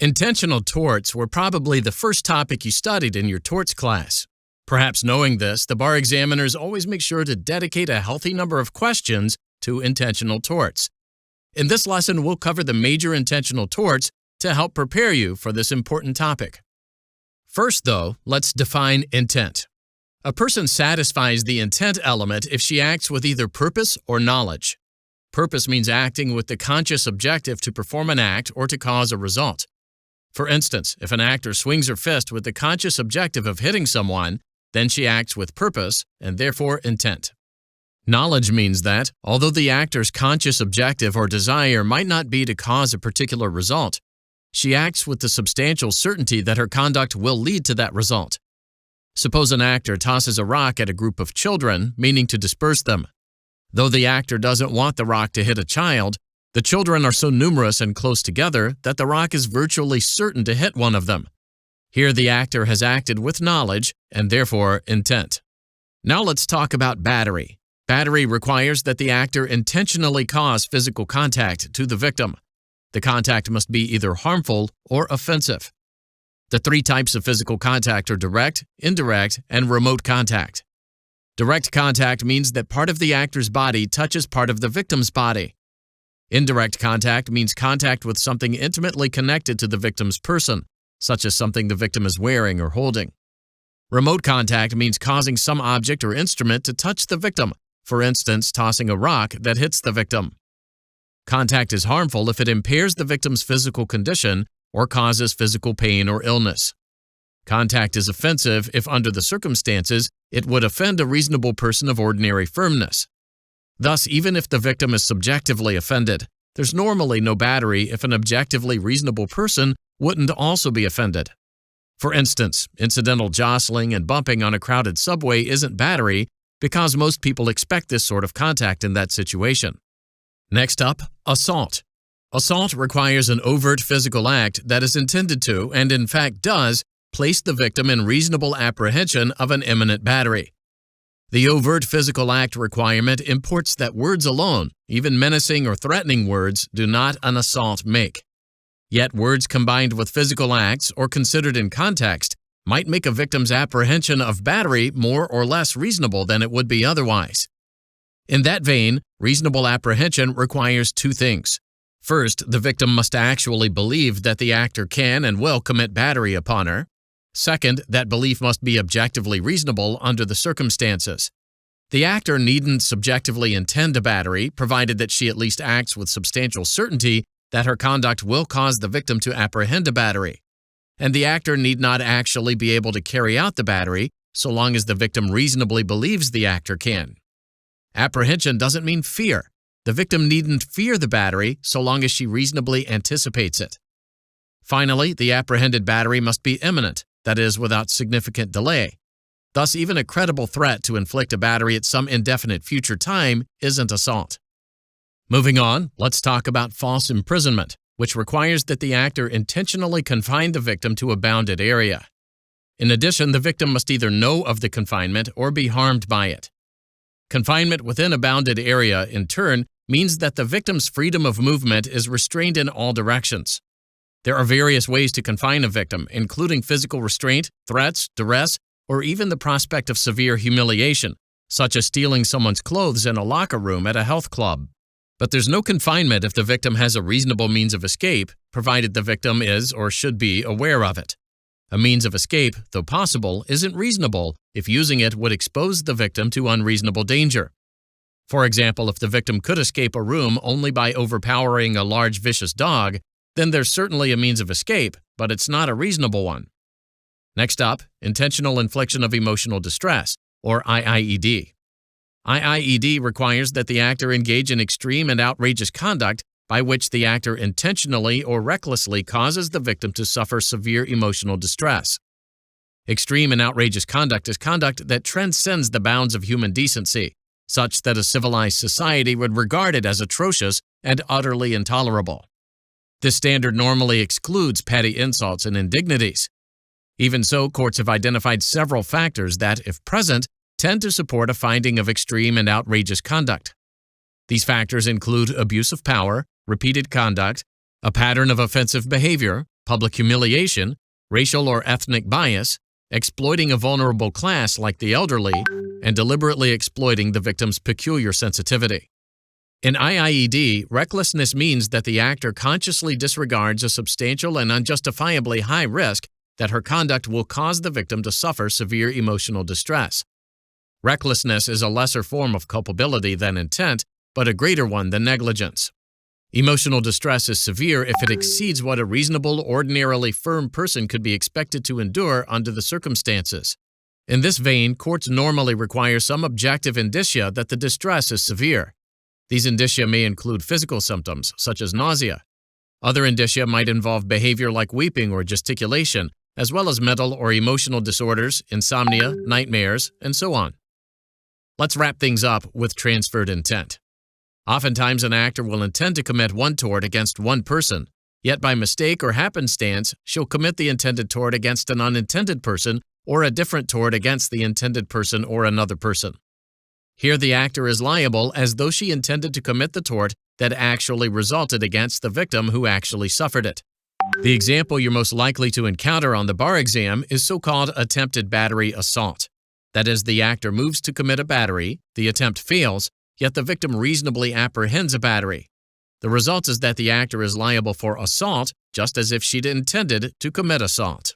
Intentional torts were probably the first topic you studied in your torts class. Perhaps knowing this, the bar examiners always make sure to dedicate a healthy number of questions to intentional torts. In this lesson, we'll cover the major intentional torts to help prepare you for this important topic. First, though, let's define intent. A person satisfies the intent element if she acts with either purpose or knowledge. Purpose means acting with the conscious objective to perform an act or to cause a result. For instance, if an actor swings her fist with the conscious objective of hitting someone, then she acts with purpose and therefore intent. Knowledge means that, although the actor's conscious objective or desire might not be to cause a particular result, she acts with the substantial certainty that her conduct will lead to that result. Suppose an actor tosses a rock at a group of children, meaning to disperse them. Though the actor doesn't want the rock to hit a child, the children are so numerous and close together that the rock is virtually certain to hit one of them. Here the actor has acted with knowledge and therefore intent. Now let's talk about battery. Battery requires that the actor intentionally cause physical contact to the victim. The contact must be either harmful or offensive. The three types of physical contact are direct, indirect, and remote contact. Direct contact means that part of the actor's body touches part of the victim's body. Indirect contact means contact with something intimately connected to the victim's person, such as something the victim is wearing or holding. Remote contact means causing some object or instrument to touch the victim, for instance, tossing a rock that hits the victim. Contact is harmful if it impairs the victim's physical condition or causes physical pain or illness. Contact is offensive if, under the circumstances, it would offend a reasonable person of ordinary firmness. Thus, even if the victim is subjectively offended, there's normally no battery if an objectively reasonable person wouldn't also be offended. For instance, incidental jostling and bumping on a crowded subway isn't battery because most people expect this sort of contact in that situation. Next up, assault. Assault requires an overt physical act that is intended to, and in fact does, place the victim in reasonable apprehension of an imminent battery. The overt physical act requirement imports that words alone, even menacing or threatening words, do not an assault make. Yet words combined with physical acts or considered in context might make a victim's apprehension of battery more or less reasonable than it would be otherwise. In that vein, reasonable apprehension requires two things. First, the victim must actually believe that the actor can and will commit battery upon her. Second, that belief must be objectively reasonable under the circumstances. The actor needn't subjectively intend a battery, provided that she at least acts with substantial certainty that her conduct will cause the victim to apprehend a battery. And the actor need not actually be able to carry out the battery, so long as the victim reasonably believes the actor can. Apprehension doesn't mean fear. The victim needn't fear the battery so long as she reasonably anticipates it. Finally, the apprehended battery must be imminent, that is, without significant delay. Thus, even a credible threat to inflict a battery at some indefinite future time isn't assault. Moving on, let's talk about false imprisonment, which requires that the actor intentionally confine the victim to a bounded area. In addition, the victim must either know of the confinement or be harmed by it. Confinement within a bounded area, in turn, means that the victim's freedom of movement is restrained in all directions. There are various ways to confine a victim, including physical restraint, threats, duress, or even the prospect of severe humiliation, such as stealing someone's clothes in a locker room at a health club. But there's no confinement if the victim has a reasonable means of escape, provided the victim is or should be aware of it. A means of escape, though possible, isn't reasonable if using it would expose the victim to unreasonable danger. For example, if the victim could escape a room only by overpowering a large vicious dog, then there's certainly a means of escape, but it's not a reasonable one. Next up, intentional infliction of emotional distress, or IIED. IIED requires that the actor engage in extreme and outrageous conduct by which the actor intentionally or recklessly causes the victim to suffer severe emotional distress. Extreme and outrageous conduct is conduct that transcends the bounds of human decency, such that a civilized society would regard it as atrocious and utterly intolerable. This standard normally excludes petty insults and indignities. Even so, courts have identified several factors that, if present, tend to support a finding of extreme and outrageous conduct. These factors include abuse of power, repeated conduct, a pattern of offensive behavior, public humiliation, racial or ethnic bias, exploiting a vulnerable class like the elderly, and deliberately exploiting the victim's peculiar sensitivity. In IIED, recklessness means that the actor consciously disregards a substantial and unjustifiably high risk that her conduct will cause the victim to suffer severe emotional distress. Recklessness is a lesser form of culpability than intent, but a greater one than negligence. Emotional distress is severe if it exceeds what a reasonable, ordinarily firm person could be expected to endure under the circumstances. In this vein, courts normally require some objective indicia that the distress is severe. These indicia may include physical symptoms, such as nausea. Other indicia might involve behavior like weeping or gesticulation, as well as mental or emotional disorders, insomnia, nightmares, and so on. Let's wrap things up with transferred intent. Oftentimes, an actor will intend to commit one tort against one person, yet by mistake or happenstance, she'll commit the intended tort against an unintended person or a different tort against the intended person or another person. Here, the actor is liable as though she intended to commit the tort that actually resulted against the victim who actually suffered it. The example you're most likely to encounter on the bar exam is so-called attempted battery assault. That is, the actor moves to commit a battery, the attempt fails, yet the victim reasonably apprehends a battery. The result is that the actor is liable for assault just as if she'd intended to commit assault.